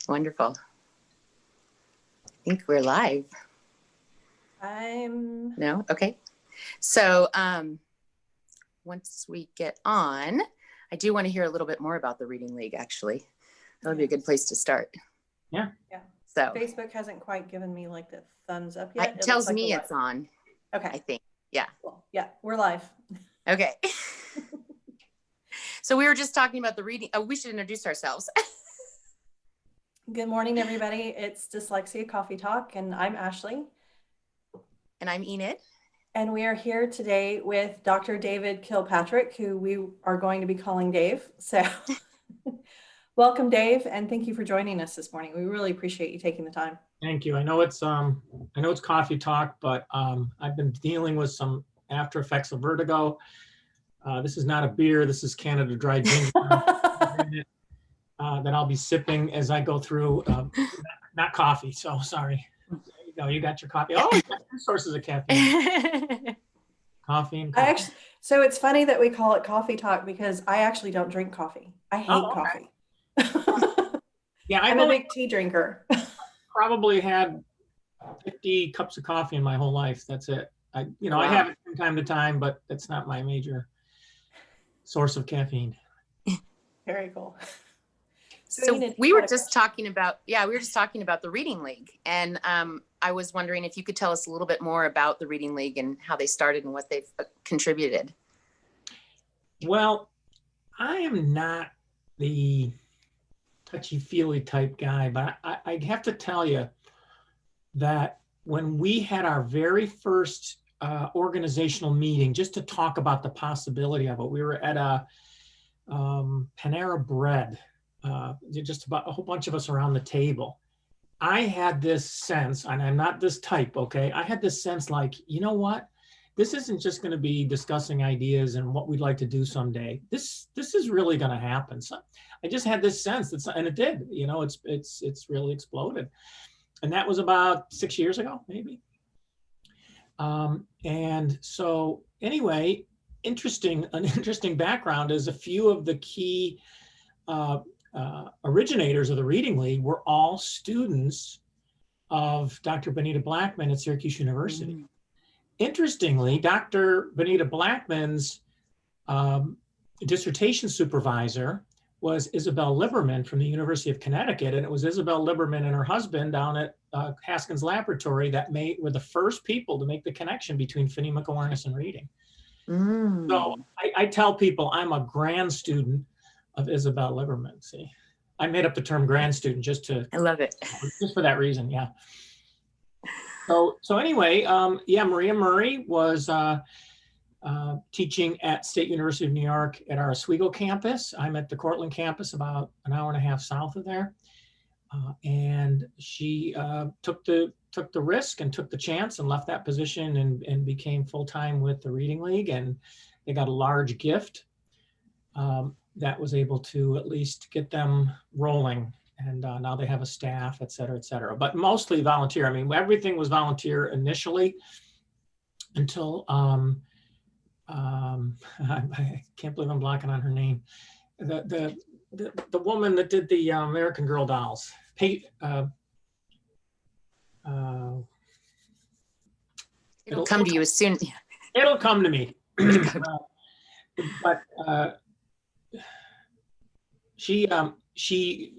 Wonderful. I think we're live. No? Okay. So once we get on, I do want to hear a little bit more about the Reading League, actually. That would be a good place to start. Yeah. So Facebook hasn't quite given me like the thumbs up yet. It tells me it's on. Okay. I think. Yeah. Cool. Yeah, we're live. Okay. So we were just talking about the reading. Oh, we should introduce ourselves. Good morning, everybody. It's Dyslexia Coffee Talk, and I'm Ashley. And I'm Enid. And we are here today with Dr. David Kilpatrick, who we are going to be calling Dave. So welcome, Dave, and thank you for joining us this morning. We really appreciate you taking the time. Thank you. I know it's coffee talk, but I've been dealing with some after effects of vertigo. This is not a beer. This is Canada Dry Ginger that I'll be sipping as I go through. Not coffee. So sorry. There you go. You got your coffee. Oh, you got two sources of caffeine. Coffee and coffee. So it's funny that we call it coffee talk because I actually don't drink coffee. I hate coffee. Yeah, I'm a big tea drinker. Probably had 50 cups of coffee in my whole life. That's it. I have it from time to time, but it's not my major source of caffeine. Very cool. So we were just talking about the Reading League, and I was wondering if you could tell us a little bit more about the Reading League and how they started and what they've contributed. Well, I am not the touchy-feely type guy, but I have to tell you that when we had our very first organizational meeting just to talk about the possibility of it, we were at a Panera Bread, just about a whole bunch of us around the table. I had this sense, and I'm not this type, okay? I had this sense like, you know what? This isn't just going to be discussing ideas and what we'd like to do someday. This is really going to happen. So I just had this sense and it did. It's really exploded, and that was about 6 years ago, maybe. And so anyway, an interesting background is a few of the key originators of the Reading League were all students of Dr. Benita Blackman at Syracuse University. Mm-hmm. Interestingly, Dr. Benita Blackman's dissertation supervisor was Isabel Liberman from the University of Connecticut, and it was Isabel Liberman and her husband down at Haskins Laboratory that were the first people to make the connection between phonemic awareness and reading. Mm. So I tell people I'm a grand student of Isabel Liberman. See, I made up the term grand student I love it. Just for that reason, yeah. So anyway, Maria Murray was teaching at State University of New York at our Oswego campus. I'm at the Cortland campus, about an hour and a half south of there. And she took the risk and took the chance and left that position and became full-time with the Reading League. And they got a large gift that was able to at least get them rolling. And now they have a staff, et cetera, but mostly volunteer. I mean, everything was volunteer initially until, I can't believe I'm blocking on her name. The woman that did the American Girl dolls. It'll come to you as soon. It'll come to me. But she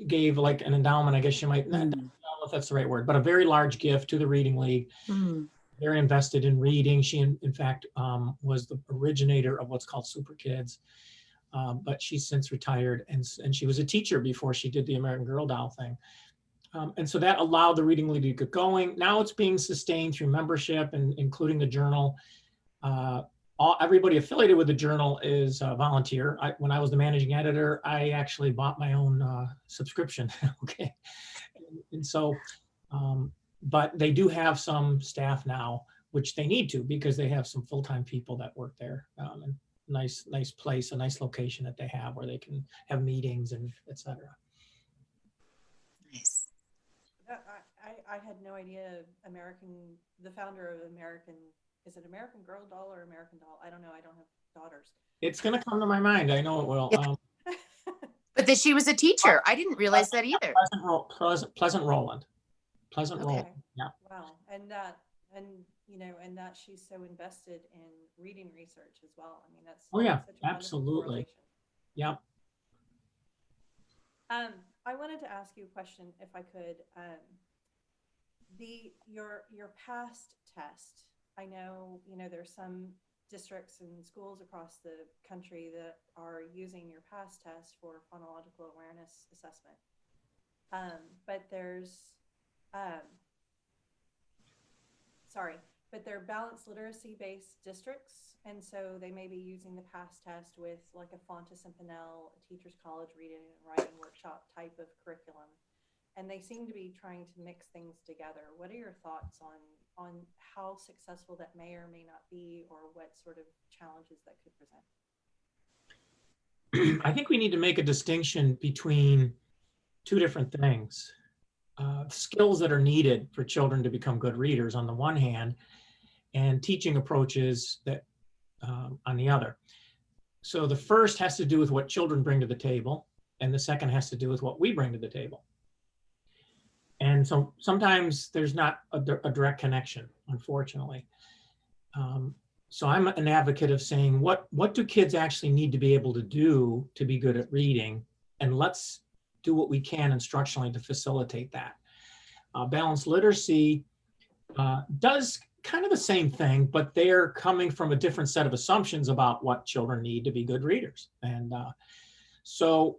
gave like an endowment, I guess you might, I don't know if that's the right word, but a very large gift to the Reading League. Mm. Very invested in reading. She, in fact, was the originator of what's called Super Kids, but she's since retired, and she was a teacher before she did the American Girl doll thing. And so that allowed the Reading League to get going. Now it's being sustained through membership, and including the journal. Everybody affiliated with the journal is volunteer. When I was the managing editor, I actually bought my own subscription. Okay, and so, but they do have some staff now, which they need to because they have some full-time people that work there. And nice place, a nice location that they have where they can have meetings and et cetera. Nice. I had no idea the founder of American, is it American Girl doll or American doll? I don't know. I don't have daughters. It's going to come to my mind. I know it will. Yeah. But that she was a teacher. I didn't realize that either. Pleasant Roland. Pleasant Okay. Roland. Yeah. Wow. And you know, and that she's so invested in reading research as well. I mean, that's Oh yeah, such a wonderful absolutely. correlation. Yeah. I wanted to ask you a question, if I could. Your past test. I know, you know, there's some districts and schools across the country that are using your past test for phonological awareness assessment. But they're balanced literacy based districts. And so they may be using the past test with like a Fontes and Pinnell, a teacher's college reading and writing workshop type of curriculum. And they seem to be trying to mix things together. What are your thoughts on how successful that may or may not be, or what sort of challenges that could present? I think we need to make a distinction between two different things. Skills that are needed for children to become good readers on the one hand, and teaching approaches that on the other. So the first has to do with what children bring to the table, and the second has to do with what we bring to the table. And so sometimes there's not a direct connection, unfortunately. So I'm an advocate of saying, what do kids actually need to be able to do to be good at reading? And let's do what we can instructionally to facilitate that. Balanced literacy does kind of the same thing, but they're coming from a different set of assumptions about what children need to be good readers. And so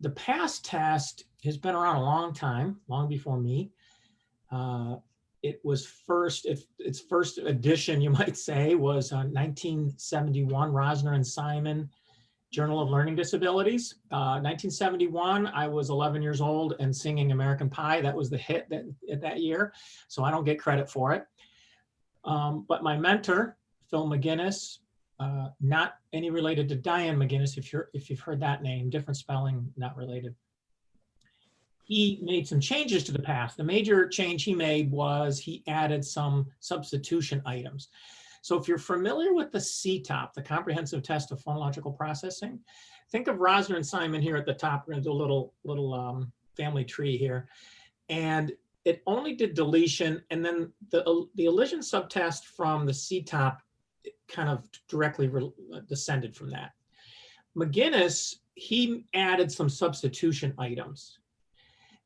the PASS test has been around a long time, long before me. It was its first edition, you might say, was 1971, Rosner and Simon, Journal of Learning Disabilities. 1971, I was 11 years old and singing American Pie. That was the hit that year, so I don't get credit for it. But my mentor, Phil McGinnis, not any related to Diane McGinnis, if you've heard that name, different spelling, not related. He made some changes to the PASS. The major change he made was he added some substitution items. So if you're familiar with the CTOP, the Comprehensive Test of Phonological Processing, think of Rosner and Simon here at the top. We're going to do a little family tree here. And it only did deletion, and then the elision subtest from the CTOP kind of directly descended from that. McGinnis, he added some substitution items.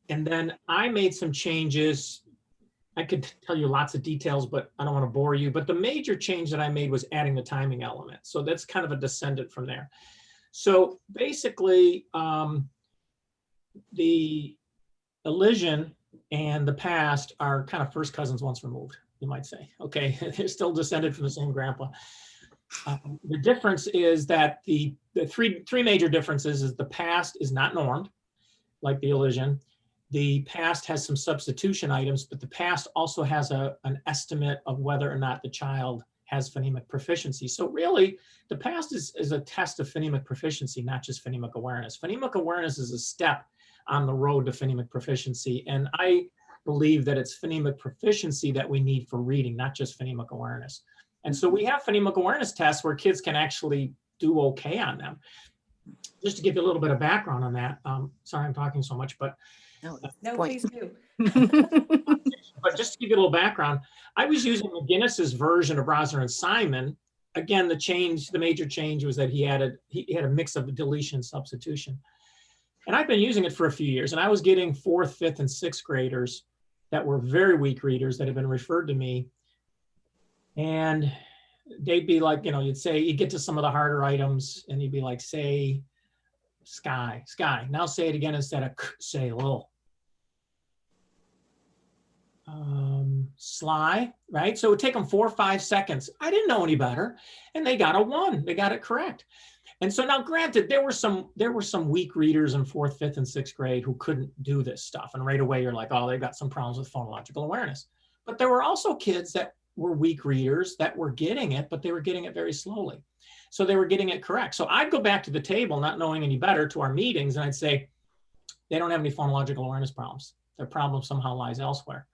And then I made some changes. I could tell you lots of details, but I don't want to bore you. But the major change that I made was adding the timing element. So that's kind of a descendant from there. So basically, the elision and the past are kind of first cousins once removed, you might say. Okay, they're still descended from the same grandpa. The difference is that the three major differences is the past is not normed, like the elision. The past has some substitution items, but the past also has an estimate of whether or not the child has phonemic proficiency. So really, the past is a test of phonemic proficiency, not just phonemic awareness. Phonemic awareness is a step on the road to phonemic proficiency. And I believe that it's phonemic proficiency that we need for reading, not just phonemic awareness. And so we have phonemic awareness tests where kids can actually do okay on them. Just to give you a little bit of background on that. Sorry, I'm talking so much, but no, please do. But just to give you a little background, I was using McGinnis's version of Rosner and Simon. Again, the major change was that he had a mix of deletion and substitution. And I've been using it for a few years, and I was getting 4th, 5th, and 6th graders that were very weak readers that had been referred to me. And they'd be like, you'd get to some of the harder items, and you'd be like, say, sky. Now say it again instead of say, lil. Sly, right? So it would take them 4 or 5 seconds. I didn't know any better, and they got a 1. They got it correct. And so now, granted, there were some weak readers in 4th, 5th, and 6th grade who couldn't do this stuff. And right away, you're like, oh, they've got some problems with phonological awareness. But there were also kids that were weak readers that were getting it, but they were getting it very slowly. So they were getting it correct. So I'd go back to the table, not knowing any better, to our meetings, and I'd say, they don't have any phonological awareness problems. Their problem somehow lies elsewhere.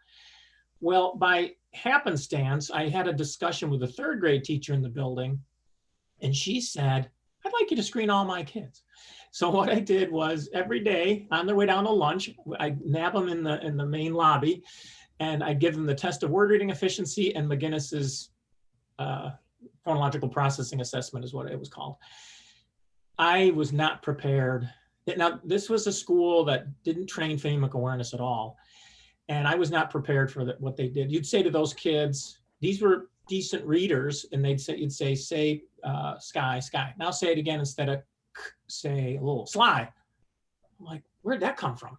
Well, by happenstance, I had a discussion with a 3rd grade teacher in the building, and she said, I'd like you to screen all my kids. So what I did was every day on their way down to lunch, I'd nab them in the main lobby, and I'd give them the test of word reading efficiency and McGinnis's phonological processing assessment is what it was called. I was not prepared. Now, this was a school that didn't train phonemic awareness at all. And I was not prepared for what they did. You'd say to those kids, these were decent readers, and you'd say, sky, sky. Now say it again instead of say a little sly. I'm like, where'd that come from?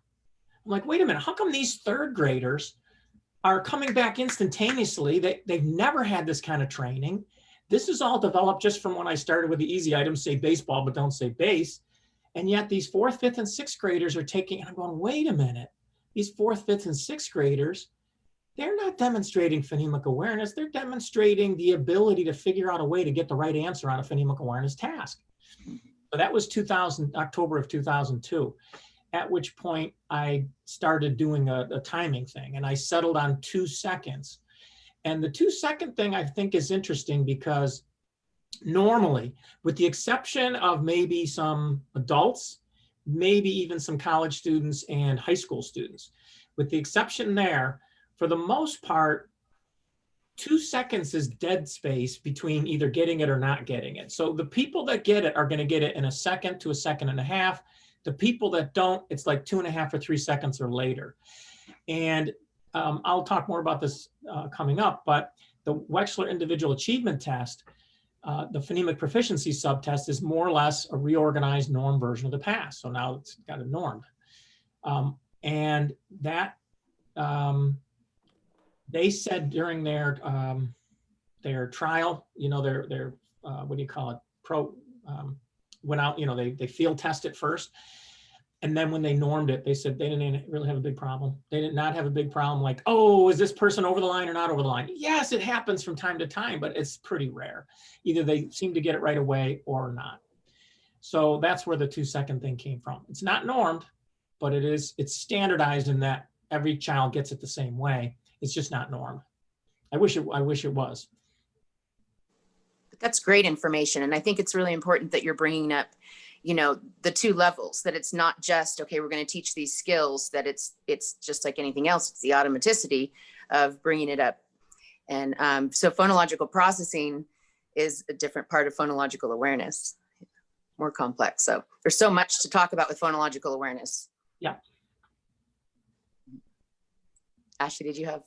I'm like, wait a minute, how come these third graders are coming back instantaneously? They've never had this kind of training. This is all developed just from when I started with the easy items, say baseball, but don't say base. And yet these 4th, 5th, and 6th graders are taking, and I'm going, wait a minute, these 4th, 5th, and 6th graders, they're not demonstrating phonemic awareness. They're demonstrating the ability to figure out a way to get the right answer on a phonemic awareness task. So that was October of 2002, at which point I started doing a timing thing, and I settled on 2 seconds. And the 2-second thing I think is interesting because normally, with the exception of maybe some adults, maybe even some college students and high school students, with the exception there, for the most part, 2 seconds is dead space between either getting it or not getting it. So the people that get it are going to get it in a second to a second and a half. The people that don't, it's like 2.5 or 3 seconds or later. And I'll talk more about this coming up, but the Wechsler Individual Achievement Test, the Phonemic Proficiency subtest, is more or less a reorganized norm version of the past. So now it's got a norm. And that, they said during their trial, you know, their what do you call it, went out, you know, they field test it first. And then when they normed it, they said they didn't really have a big problem. They did not have a big problem like, oh, is this person over the line or not over the line? Yes, it happens from time to time, but it's pretty rare. Either they seem to get it right away or not. So that's where the 2-second thing came from. It's not normed, but it's standardized in that every child gets it the same way. It's just not normed. I wish it was. But that's great information. And I think it's really important that you're bringing up, you know, the 2 levels, that it's not just, okay, we're going to teach these skills, that it's just like anything else. It's the automaticity of bringing it up. And so phonological processing is a different part of phonological awareness, more complex. So there's so much to talk about with phonological awareness. Yeah. Ashley, did you have,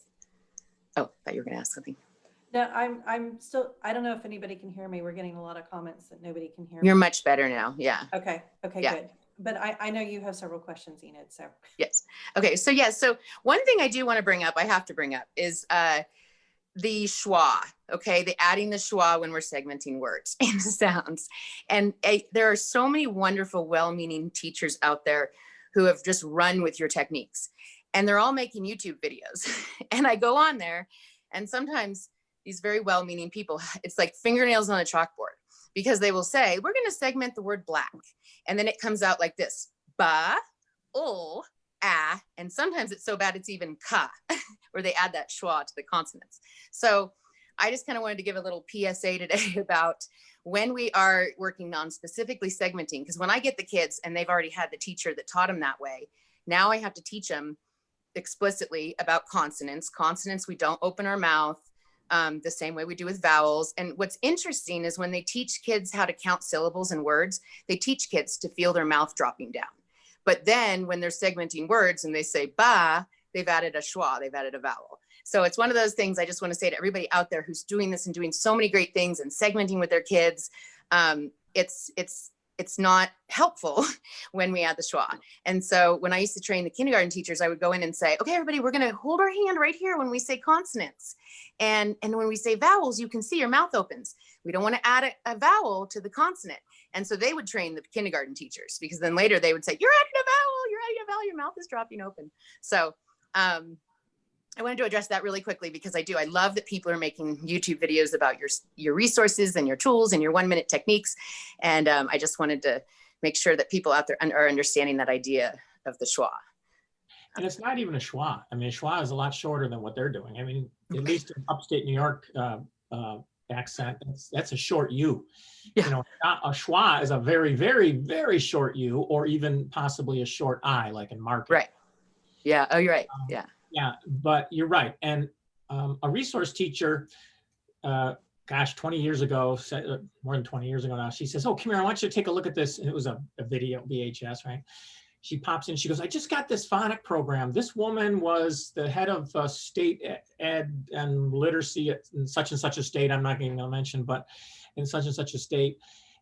oh, I thought you were going to ask something. No, I'm still, I don't know if anybody can hear me. We're getting a lot of comments that nobody can hear me. You're much better now. Yeah. Okay. Okay, Yeah. good. But I know you have several questions, Enid, so. Yes. Okay. So yeah. So one thing I do want to bring up, I have to bring up, is the schwa. Okay. The adding the schwa when we're segmenting words and sounds. And there are so many wonderful, well-meaning teachers out there who have just run with your techniques, and they're all making YouTube videos. And I go on there, and sometimes these very well-meaning people, it's like fingernails on a chalkboard, because they will say, we're going to segment the word black. And then it comes out like this, ba, ul, ah, and sometimes it's so bad it's even ka, where they add that schwa to the consonants. So I just kind of wanted to give a little PSA today about when we are working on specifically segmenting, because when I get the kids and they've already had the teacher that taught them that way, now I have to teach them explicitly about consonants. Consonants, we don't open our mouth the same way we do with vowels. And what's interesting is when they teach kids how to count syllables and words, they teach kids to feel their mouth dropping down. But then when they're segmenting words and they say ba, they've added a schwa, they've added a vowel. So it's one of those things I just want to say to everybody out there who's doing this and doing so many great things and segmenting with their kids. It's not helpful when we add the schwa. And so when I used to train the kindergarten teachers, I would go in and say, okay, everybody, we're going to hold our hand right here when we say consonants. And when we say vowels, you can see your mouth opens. We don't want to add a vowel to the consonant. And so they would train the kindergarten teachers, because then later they would say, you're adding a vowel, you're adding a vowel, your mouth is dropping open. So I wanted to address that really quickly, because I love that people are making YouTube videos about your resources and your tools and your 1-minute techniques. And I just wanted to make sure that people out there are understanding that idea of the schwa. And it's not even a schwa. I mean, a schwa is a lot shorter than what they're doing. I mean, at least in upstate New York, accent, that's a short U. Yeah. You know, a schwa is a very, very, very short U, or even possibly a short I, like in market. Right. Yeah. Oh, you're right. Yeah. Yeah, but you're right. And a resource teacher, gosh, 20 years ago, more than 20 years ago now, she says, oh, come here, I want you to take a look at this. And it was a video, VHS, right? She pops in, she goes, I just got this phonic program. This woman was the head of state ed and literacy in such and such a state. I'm not even going to mention, but in such and such a state.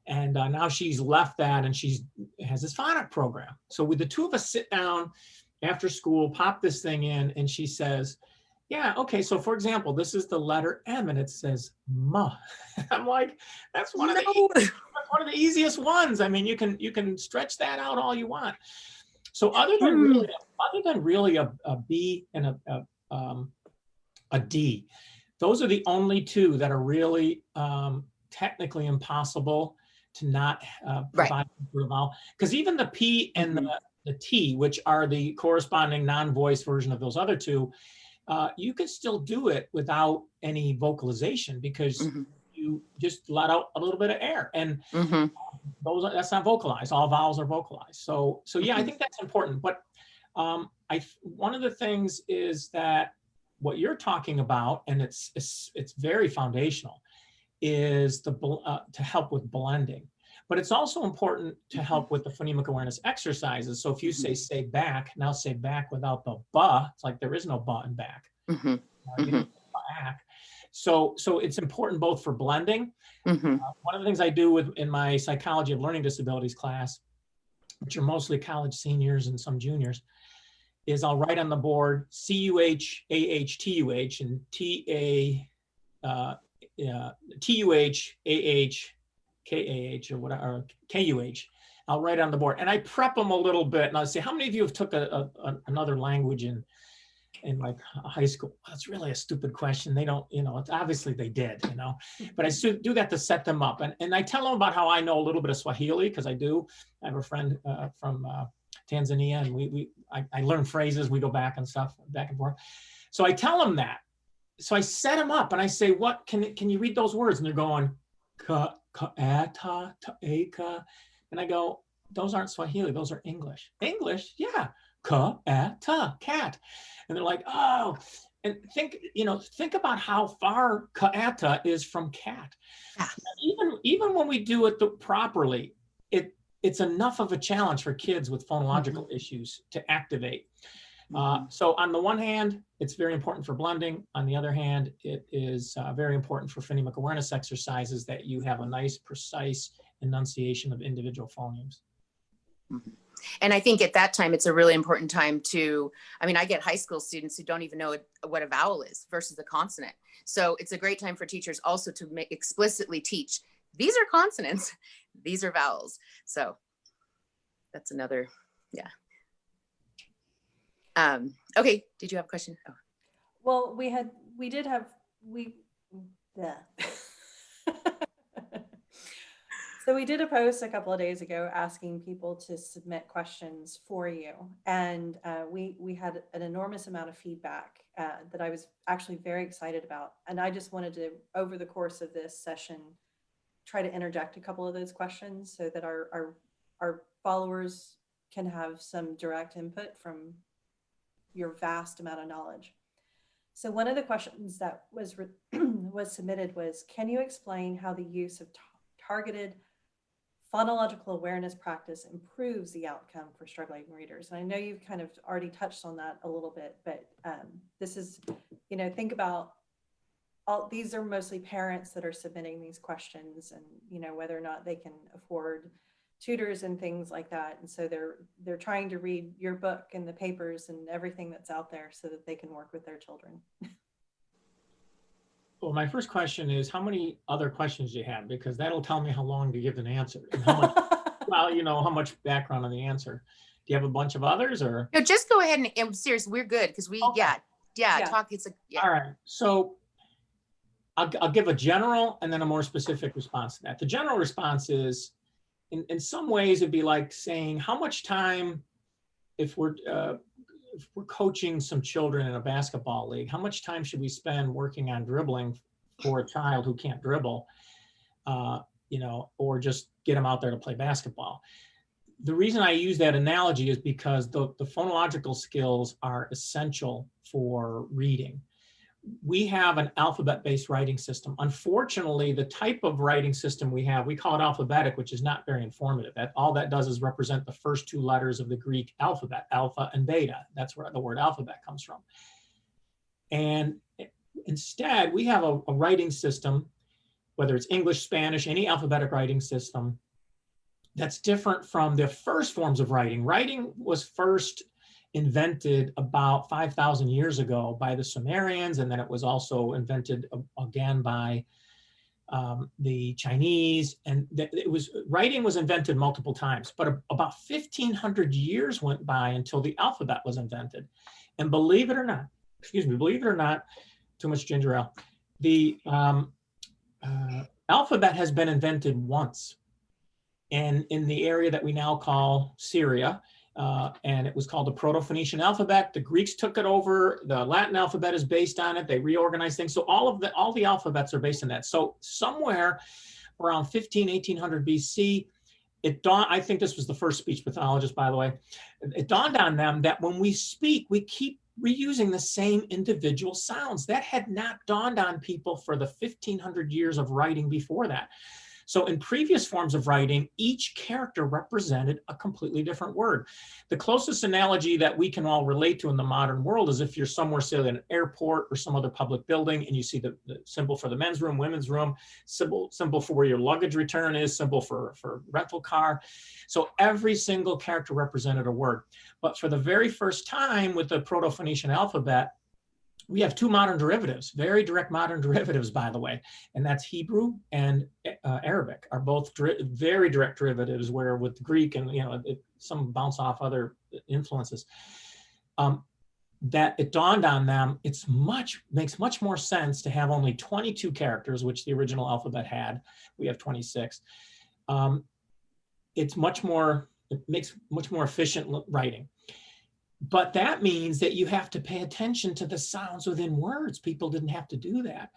And now she's left that and she has this phonic program. So with the two of us sit down after school, pop this thing in, and she says, yeah, okay, so for example, this is the letter M and it says ma. I'm like, that's one of the easiest ones. I mean, you can stretch that out all you want. So other than really a B and a D, those are the only two that are really technically impossible to not provide for the vowel. Because even the P and the T, which are the corresponding non-voice version of those other two, you can still do it without any vocalization, because you just let out a little bit of air, and that's not vocalized. All vowels are vocalized. So yeah, I think that's important. But one of the things is that what you're talking about, and it's very foundational, is to help with blending. But it's also important to help with the phonemic awareness exercises. So if you say back, now say back without the ba. It's like there is no ba in back. Back. So it's important both for blending. One of the things I do in my psychology of learning disabilities class, which are mostly college seniors and some juniors, is I'll write on the board C-U-H-A-H-T-U-H and T-U-H-A-H K-A-H or whatever, or K-U-H. I'll write on the board and I prep them a little bit, and I'll say, how many of you have took another language in like high school? That's really a stupid question. They don't, it's obviously they did, but I do that to set them up. And I tell them about how I know a little bit of Swahili, because I do. I have a friend from Tanzania, and I learn phrases, we go back and stuff, back and forth. So I tell them that. So I set them up and I say, what, can you read those words? And they're going, ka, ata, ta'eka. And I go, those aren't Swahili, those are English. English, yeah. Ka, ata, cat. And they're like, oh, and think about how far ka, ata is from cat. Even when we do it properly, it's enough of a challenge for kids with phonological issues to activate. So on the one hand, it's very important for blending. On the other hand, it is very important for phonemic awareness exercises that you have a nice, precise enunciation of individual phonemes. And I think at that time, it's a really important time I get high school students who don't even know what a vowel is versus a consonant. So it's a great time for teachers also to explicitly teach, these are consonants, these are vowels. So that's another, yeah. Okay, did you have a question? Oh. Well, So we did a post a couple of days ago asking people to submit questions for you. And we had an enormous amount of feedback that I was actually very excited about. And I just wanted to, over the course of this session, try to interject a couple of those questions so that our followers can have some direct input from your vast amount of knowledge. So one of the questions that was submitted was, can you explain how the use of targeted phonological awareness practice improves the outcome for struggling readers? And I know you've kind of already touched on that a little bit, but this is, think about these are mostly parents that are submitting these questions, and whether or not they can afford tutors and things like that. And so they're trying to read your book and the papers and everything that's out there so that they can work with their children. Well, my first question is, how many other questions do you have? Because that'll tell me how long to give an answer. And how much, how much background on the answer. Do you have a bunch of others, or? No, just go ahead and seriously, we're good because we, okay. Talk. Yeah. All right. So I'll give a general and then a more specific response to that. The general response is, in some ways, it'd be like saying, how much time, if we're coaching some children in a basketball league, how much time should we spend working on dribbling for a child who can't dribble, or just get them out there to play basketball. The reason I use that analogy is because the phonological skills are essential for reading. We have an alphabet-based writing system. Unfortunately, the type of writing system we have, we call it alphabetic, which is not very informative. All that does is represent the first two letters of the Greek alphabet, alpha and beta. That's where the word alphabet comes from. And instead, we have a writing system, whether it's English, Spanish, any alphabetic writing system, that's different from the first forms of writing. Writing was first invented about 5,000 years ago by the Sumerians, and then it was also invented again by the Chinese. And writing was invented multiple times, but about 1,500 years went by until the alphabet was invented. And believe it or not, too much ginger ale, the alphabet has been invented once. And in the area that we now call Syria, and it was called the Proto-Phoenician alphabet. The Greeks took it over. The Latin alphabet is based on it. They reorganized things. So all the alphabets are based on that. So somewhere around 1800 BC, I think this was the first speech pathologist, by the way, it dawned on them that when we speak, we keep reusing the same individual sounds. That had not dawned on people for the 1,500 years of writing before that. So in previous forms of writing, each character represented a completely different word. The closest analogy that we can all relate to in the modern world is if you're somewhere, say, in an airport or some other public building, and you see the symbol for the men's room, women's room, symbol for where your luggage return is, symbol for rental car. So every single character represented a word. But for the very first time with the Proto-Phoenician alphabet, we have two modern derivatives, very direct modern derivatives, by the way, and that's Hebrew and Arabic are both very direct derivatives, where with Greek and some bounce off other influences. That it dawned on them, makes much more sense to have only 22 characters, which the original alphabet had. We have 26. It makes much more efficient writing. But that means that you have to pay attention to the sounds within words. People didn't have to do that.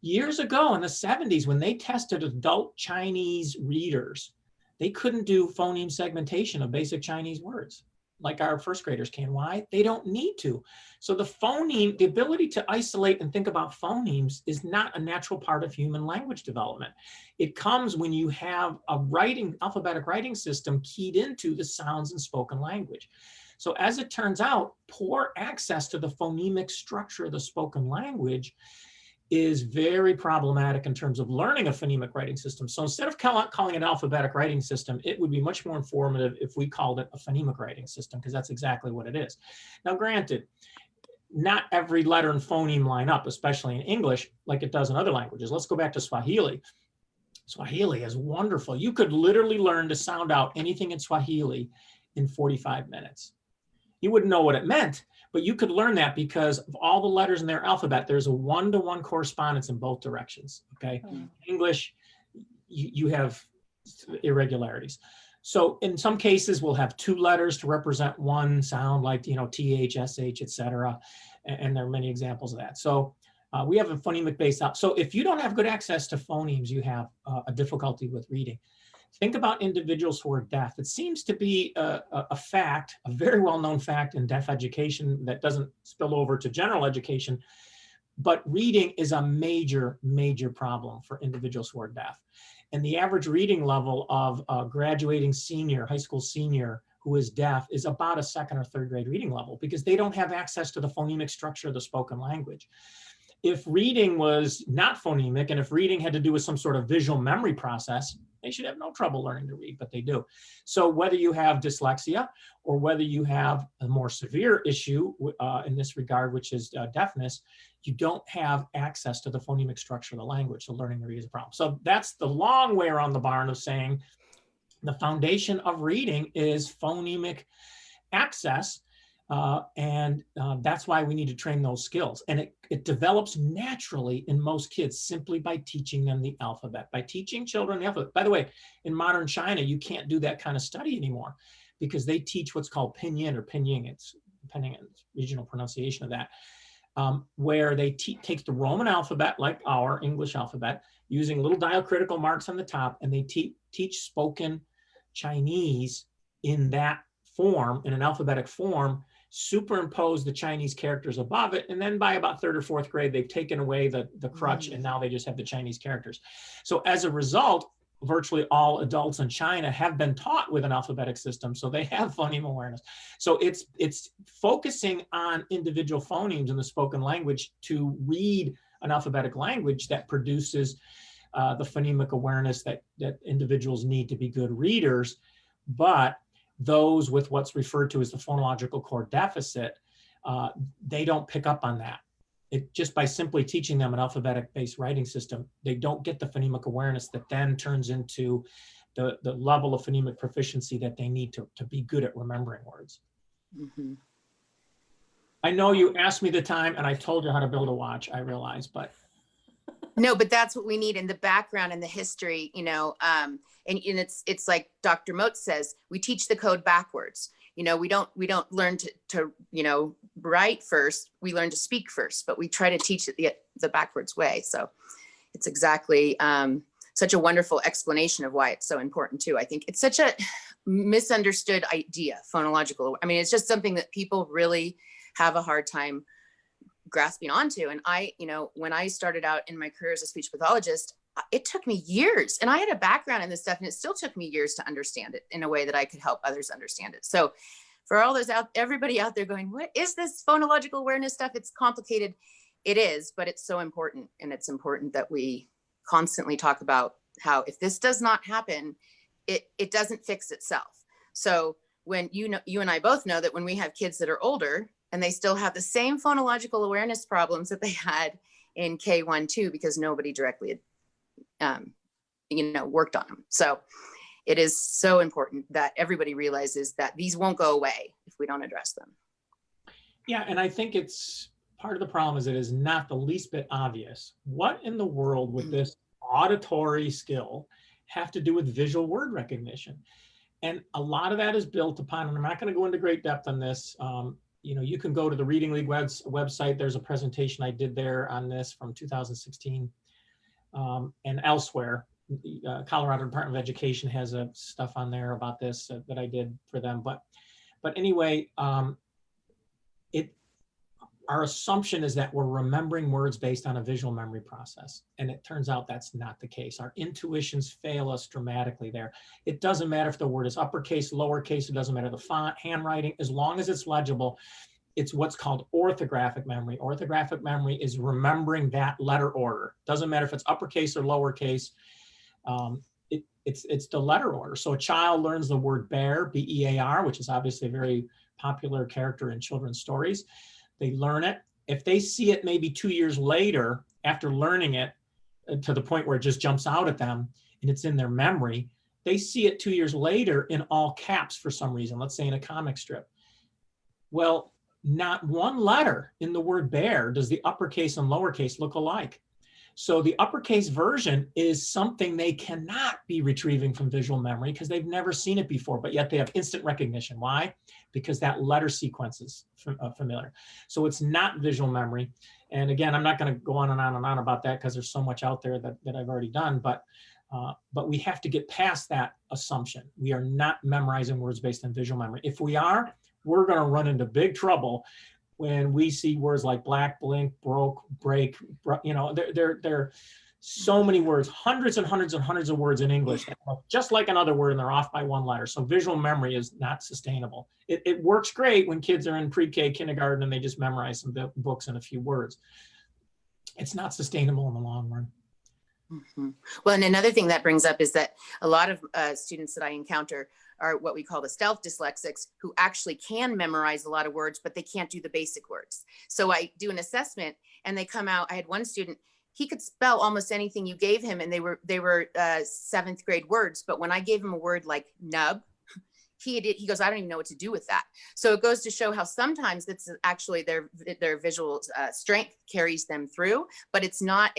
Years ago in the 70s, when they tested adult Chinese readers, they couldn't do phoneme segmentation of basic Chinese words like our first graders can. Why? They don't need to. So the ability to isolate and think about phonemes is not a natural part of human language development. It comes when you have a alphabetic writing system keyed into the sounds in spoken language. So as it turns out, poor access to the phonemic structure of the spoken language is very problematic in terms of learning a phonemic writing system. So instead of calling it an alphabetic writing system, it would be much more informative if we called it a phonemic writing system, because that's exactly what it is. Now, granted, not every letter and phoneme line up, especially in English, like it does in other languages. Let's go back to Swahili. Swahili is wonderful. You could literally learn to sound out anything in Swahili in 45 minutes. You wouldn't know what it meant, but you could learn that because of all the letters in their alphabet. There's a one-to-one correspondence in both directions, okay? English, you have irregularities. So in some cases, we'll have two letters to represent one sound, like, TH, SH, etc. And there are many examples of that. So we have a phonemic-based out. So if you don't have good access to phonemes, you have a difficulty with reading. Think about individuals who are deaf. It seems to be a fact, a very well-known fact in deaf education that doesn't spill over to general education, but reading is a major, major problem for individuals who are deaf. And the average reading level of a graduating senior, high school senior who is deaf is about a second or third grade reading level, because they don't have access to the phonemic structure of the spoken language. If reading was not phonemic, and if reading had to do with some sort of visual memory process, they should have no trouble learning to read, but they do. So whether you have dyslexia or whether you have a more severe issue in this regard, which is deafness, you don't have access to the phonemic structure of the language. So learning to read is a problem. So that's the long way around the barn of saying the foundation of reading is phonemic access. That's why we need to train those skills. And it develops naturally in most kids simply by teaching them the alphabet, by teaching children the alphabet. By the way, in modern China, you can't do that kind of study anymore because they teach what's called pinyin or pinyin. It's depending on regional pronunciation of that. where they take the Roman alphabet, like our English alphabet, using little diacritical marks on the top, and they teach spoken Chinese in that form, in an alphabetic form, superimpose the Chinese characters above it, and then by about third or fourth grade, they've taken away the crutch, and now they just have the Chinese characters. So as a result, virtually all adults in China have been taught with an alphabetic system, so they have phoneme awareness. So it's focusing on individual phonemes in the spoken language to read an alphabetic language that produces the phonemic awareness that individuals need to be good readers. But those with what's referred to as the phonological core deficit, they don't pick up on that. Just by simply teaching them an alphabetic-based writing system, they don't get the phonemic awareness that then turns into the level of phonemic proficiency that they need to be good at remembering words. Mm-hmm. I know you asked me the time, and I told you how to build a watch, I realize, but. No, but that's what we need in the background and the history, you know, and it's like Dr. Moat says, we teach the code backwards. You know, we don't learn to you know, write first, we learn to speak first, but we try to teach it the backwards way. So it's exactly such a wonderful explanation of why it's so important too. I think it's such a misunderstood idea, phonological. I mean, it's just something that people really have a hard time grasping onto. And I, you know, when I started out in my career as a speech pathologist, it took me years, and I had a background in this stuff, and it still took me years to understand it in a way that I could help others understand it. So for all those everybody out there going, what is this phonological awareness stuff? It's complicated. It is, but it's so important. And it's important that we constantly talk about how if this does not happen, it doesn't fix itself. So when you and I both know that when we have kids that are older and they still have the same phonological awareness problems that they had in K1, 2, because nobody directly you know, worked on them. So it is so important that everybody realizes that these won't go away if we don't address them. Yeah, and I think it's part of the problem is it is not the least bit obvious. What in the world would this auditory skill have to do with visual word recognition? And a lot of that is built upon, and I'm not going to go into great depth on this. You know, you can go to the Reading League website. There's a presentation I did there on this from 2016 and elsewhere. Colorado Department of Education has stuff on there about this that I did for them. But anyway, our assumption is that we're remembering words based on a visual memory process. And it turns out that's not the case. Our intuitions fail us dramatically there. It doesn't matter if the word is uppercase, lowercase, it doesn't matter the font, handwriting, as long as it's legible. It's what's called orthographic memory. Orthographic memory is remembering that letter order. Doesn't matter if it's uppercase or lowercase. It's the letter order. So a child learns the word bear, B-E-A-R, which is obviously a very popular character in children's stories. They learn it. If they see it maybe 2 years later, after learning it to the point where it just jumps out at them and it's in their memory, they see it 2 years later in all caps for some reason, let's say in a comic strip. Well, not one letter in the word bear does the uppercase and lowercase look alike. So the uppercase version is something they cannot be retrieving from visual memory because they've never seen it before, but yet they have instant recognition. Why? Because that letter sequence is familiar. So it's not visual memory. And again, I'm not going to go on and on and on about that because there's so much out there that I've already done, but we have to get past that assumption. We are not memorizing words based on visual memory. If we are, we're going to run into big trouble when we see words like black, blink, broke, break, you know, there are so many words, hundreds and hundreds and hundreds of words in English, that look just like another word and they're off by one letter. So visual memory is not sustainable. It works great when kids are in pre-K, kindergarten, and they just memorize some books and a few words. It's not sustainable in the long run. Mm-hmm. Well, and another thing that brings up is that a lot of students that I encounter are what we call the stealth dyslexics, who actually can memorize a lot of words, but they can't do the basic words. So I do an assessment and they come out. I had one student, he could spell almost anything you gave him, and they were 7th grade words. But when I gave him a word like nub, he goes, I don't even know what to do with that. So it goes to show how sometimes it's actually their visual strength carries them through, but it's not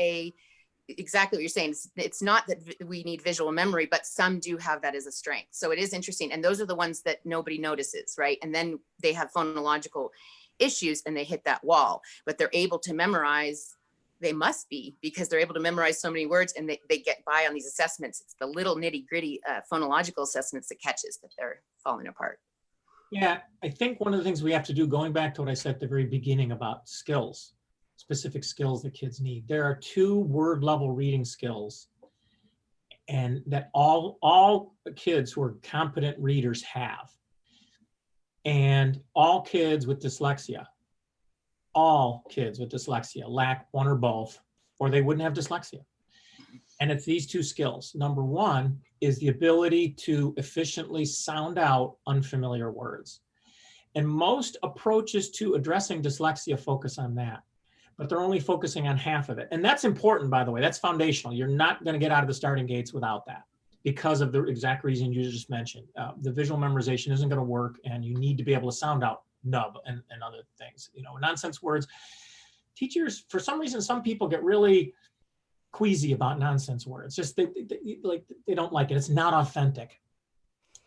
exactly what you're saying. It's not that we need visual memory, but some do have that as a strength. So it is interesting. And those are the ones that nobody notices, right? And then they have phonological issues and they hit that wall, but they're able to memorize. They must be, because they're able to memorize so many words, and they get by on these assessments. It's the little nitty gritty phonological assessments that catches that they're falling apart. Yeah, I think one of the things we have to do, going back to what I said at the very beginning about skills, specific skills that kids need. There are 2 word level reading skills, and that all kids who are competent readers have. And all kids with dyslexia lack one or both, or they wouldn't have dyslexia. And it's these 2 skills. Number 1 is the ability to efficiently sound out unfamiliar words. And most approaches to addressing dyslexia focus on that, but they're only focusing on half of it. And that's important, by the way. That's foundational. You're not going to get out of the starting gates without that, because of the exact reason you just mentioned. The visual memorization isn't going to work, and you need to be able to sound out nub and other things. You know, nonsense words. Teachers, for some reason, some people get really queasy about nonsense words. Just they don't like it. It's not authentic,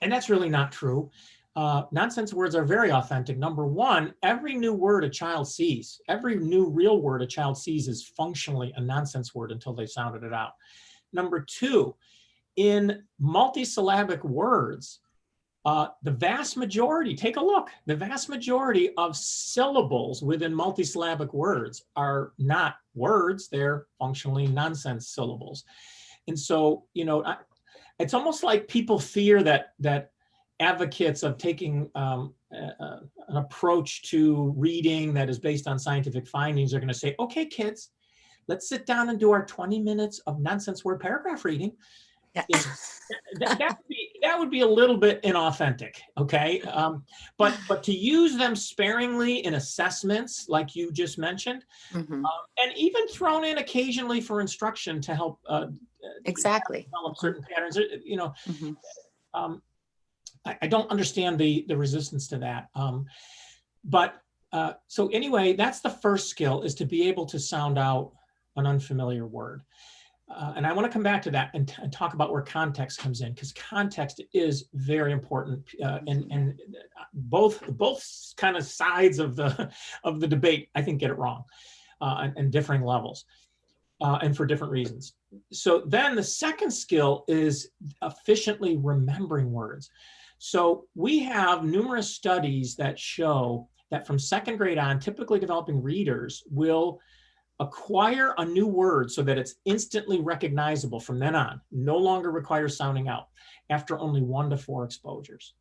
and that's really not true. Nonsense words are very authentic. Number 1, every new word a child sees, every new real word a child sees is functionally a nonsense word until they've sounded it out. Number 2, in multisyllabic words, the vast majority, take a look, the vast majority of syllables within multisyllabic words are not words, they're functionally nonsense syllables. And so, you know, it's almost like people fear that advocates of taking an approach to reading that is based on scientific findings are going to say, okay, kids, let's sit down and do our 20 minutes of nonsense word paragraph reading. Yeah. That would be a little bit inauthentic, okay? But to use them sparingly in assessments, like you just mentioned, and even thrown in occasionally for instruction to help exactly develop certain patterns, you know, I don't understand the resistance to that. So anyway, that's the first skill, is to be able to sound out an unfamiliar word. And I want to come back to that and talk about where context comes in, because context is very important. And both kind of sides of the debate, I think, get it wrong and differing levels and for different reasons. So then the second skill is efficiently remembering words. So we have numerous studies that show that from 2nd grade on, typically developing readers will acquire a new word so that it's instantly recognizable from then on, no longer requires sounding out, after only 1 to 4 exposures.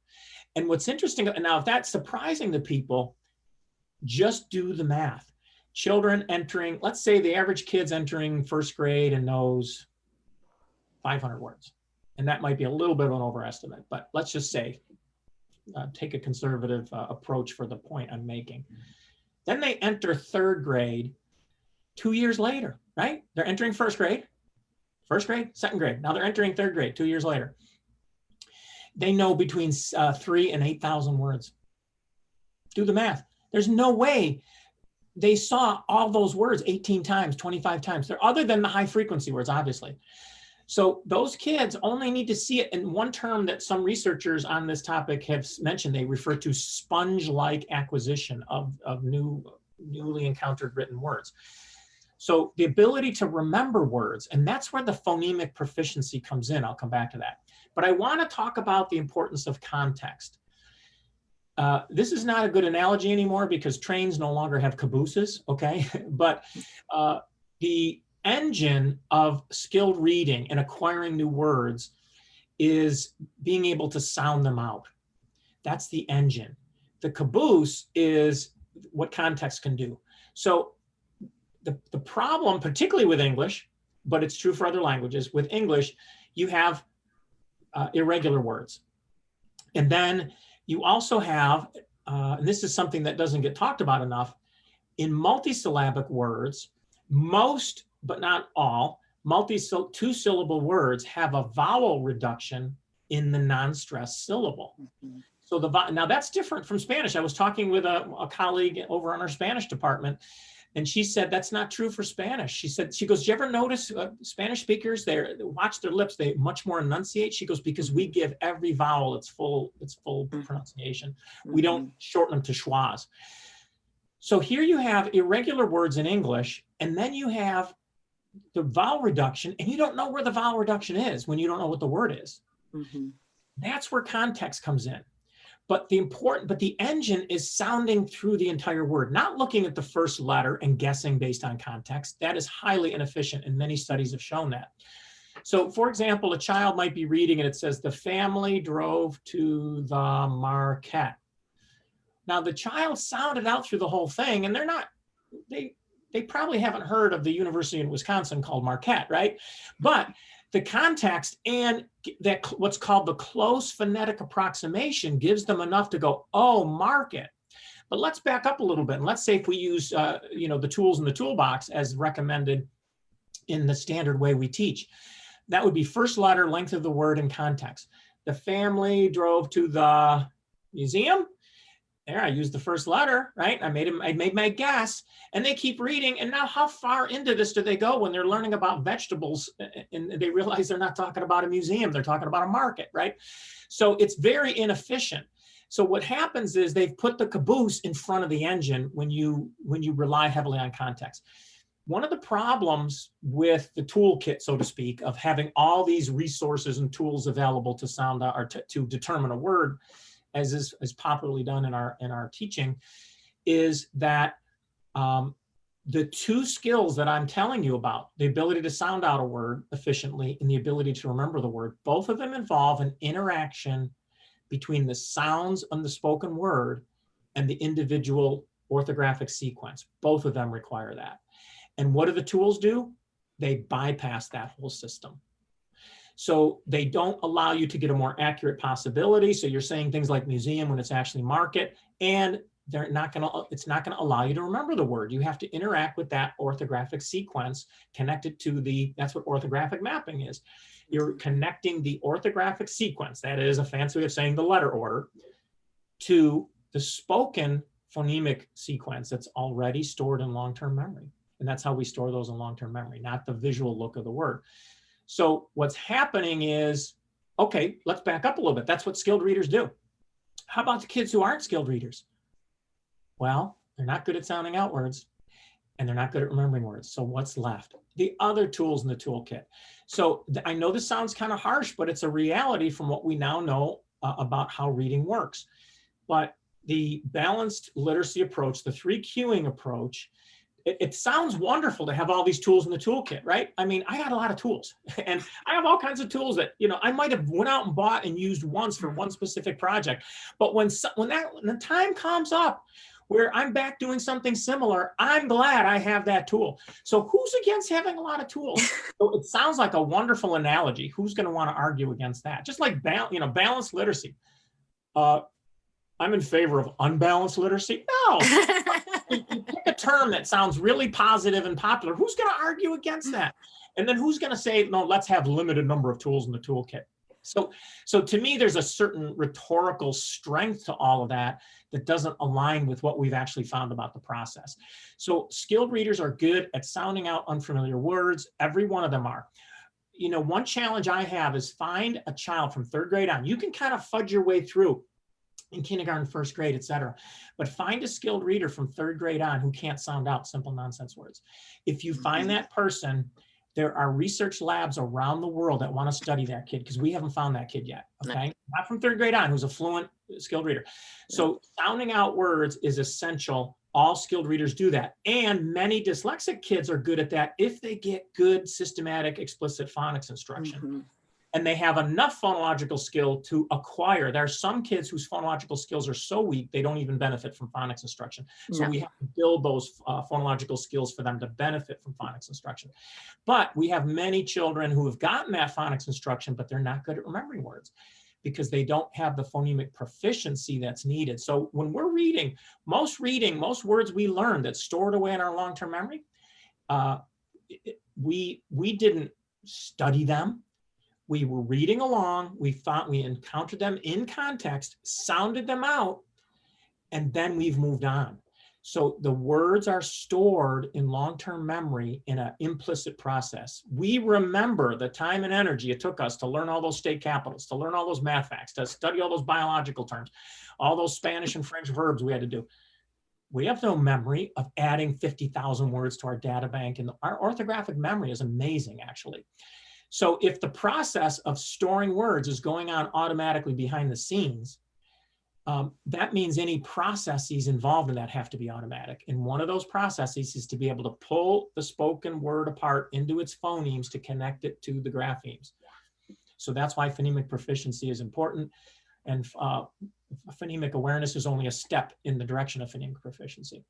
And what's interesting, now if that's surprising to people, just do the math. Children entering, let's say the average kid's entering 1st grade and knows 500 words. And that might be a little bit of an overestimate, but let's just say, take a conservative approach for the point I'm making. Then they enter 3rd grade 2 years later, right? They're entering 1st grade, 2nd grade. Now they're entering 3rd grade 2 years later. They know between 3,000 and 8,000 words. Do the math. There's no way they saw all those words 18 times, 25 times. They're other than the high frequency words, obviously. So those kids only need to see it in one term that some researchers on this topic have mentioned. They refer to sponge-like acquisition of newly encountered written words. So the ability to remember words, and that's where the phonemic proficiency comes in. I'll come back to that. But I want to talk about the importance of context. This is not a good analogy anymore because trains no longer have cabooses, okay? But the engine of skilled reading and acquiring new words is being able to sound them out. That's the engine. The caboose is what context can do. So the problem, particularly with English, but it's true for other languages, with English, you have irregular words. And then you also have, and this is something that doesn't get talked about enough, in multisyllabic words, most, but not all, two-syllable words have a vowel reduction in the non-stressed syllable. So now that's different from Spanish. I was talking with a colleague over on our Spanish department, and she said that's not true for Spanish. She goes, do you ever notice Spanish speakers, they watch their lips, they much more enunciate? She goes, because we give every vowel its full pronunciation. We don't shorten them to schwas. So here you have irregular words in English, and then you have the vowel reduction, and you don't know where the vowel reduction is when you don't know what the word is. Mm-hmm. That's where context comes in. But the engine is sounding through the entire word, not looking at the first letter and guessing based on context. That is highly inefficient, and many studies have shown that. So for example, a child might be reading and it says, the family drove to the market. Now the child sounded out through the whole thing, and they probably haven't heard of the university in Wisconsin called Marquette, right? But the context and that what's called the close phonetic approximation gives them enough to go, oh, market. But let's back up a little bit. And let's say if we use the tools in the toolbox as recommended in the standard way we teach. That would be first letter, length of the word, and context. The family drove to the museum. There, I used the first letter, right? I made my guess, and they keep reading. And now how far into this do they go when they're learning about vegetables and they realize they're not talking about a museum, they're talking about a market, right? So it's very inefficient. So what happens is they've put the caboose in front of the engine when you rely heavily on context. One of the problems with the toolkit, so to speak, of having all these resources and tools available to sound out or to determine a word, as is popularly done in our teaching, is that the two skills that I'm telling you about, the ability to sound out a word efficiently and the ability to remember the word, both of them involve an interaction between the sounds on the spoken word and the individual orthographic sequence. Both of them require that. And what do the tools do? They bypass that whole system. So they don't allow you to get a more accurate possibility. So you're saying things like museum when it's actually market, and it's not going to allow you to remember the word. You have to interact with that orthographic sequence connected to that's what orthographic mapping is. You're connecting the orthographic sequence, that is a fancy way of saying the letter order, to the spoken phonemic sequence that's already stored in long-term memory. And that's how we store those in long-term memory, not the visual look of the word. So what's happening is, okay, let's back up a little bit. That's what skilled readers do. How about the kids who aren't skilled readers? Well, they're not good at sounding out words, and they're not good at remembering words. So what's left? The other tools in the toolkit. So I know this sounds kind of harsh, but it's a reality from what we now know about how reading works. But the balanced literacy approach, the 3 cueing approach, it sounds wonderful to have all these tools in the toolkit, right? I mean, I got a lot of tools, and I have all kinds of tools that, I might have went out and bought and used once for one specific project. But when the time comes up where I'm back doing something similar, I'm glad I have that tool. So who's against having a lot of tools? So it sounds like a wonderful analogy. Who's going to want to argue against that? Just like balanced literacy. I'm in favor of unbalanced literacy. No. You pick a term that sounds really positive and popular. Who's going to argue against that? And then who's going to say, no, let's have limited number of tools in the toolkit? So to me, there's a certain rhetorical strength to all of that doesn't align with what we've actually found about the process. So skilled readers are good at sounding out unfamiliar words. Every one of them are. One challenge I have is find a child from 3rd grade on. You can kind of fudge your way through in kindergarten, 1st grade, et cetera. But find a skilled reader from 3rd grade on who can't sound out simple nonsense words. If you find that person, there are research labs around the world that want to study that kid, because we haven't found that kid yet, okay? No. Not from 3rd grade on, who's a fluent skilled reader. So sounding out words is essential. All skilled readers do that. And many dyslexic kids are good at that if they get good, systematic, explicit phonics instruction. Mm-hmm. And they have enough phonological skill to acquire. There are some kids whose phonological skills are so weak, they don't even benefit from phonics instruction. So we have to build those phonological skills for them to benefit from phonics instruction. But we have many children who have gotten that phonics instruction, but they're not good at remembering words because they don't have the phonemic proficiency that's needed. So when we're reading, most words we learn that's stored away in our long-term memory, we didn't study them. We were reading along, we encountered them in context, sounded them out, and then we've moved on. So the words are stored in long-term memory in an implicit process. We remember the time and energy it took us to learn all those state capitals, to learn all those math facts, to study all those biological terms, all those Spanish and French verbs we had to do. we have no memory of adding 50,000 words to our data bank, and our orthographic memory is amazing, actually. So if the process of storing words is going on automatically behind the scenes, that means any processes involved in that have to be automatic. And one of those processes is to be able to pull the spoken word apart into its phonemes to connect it to the graphemes. So that's why phonemic proficiency is important. And phonemic awareness is only a step in the direction of phonemic proficiency.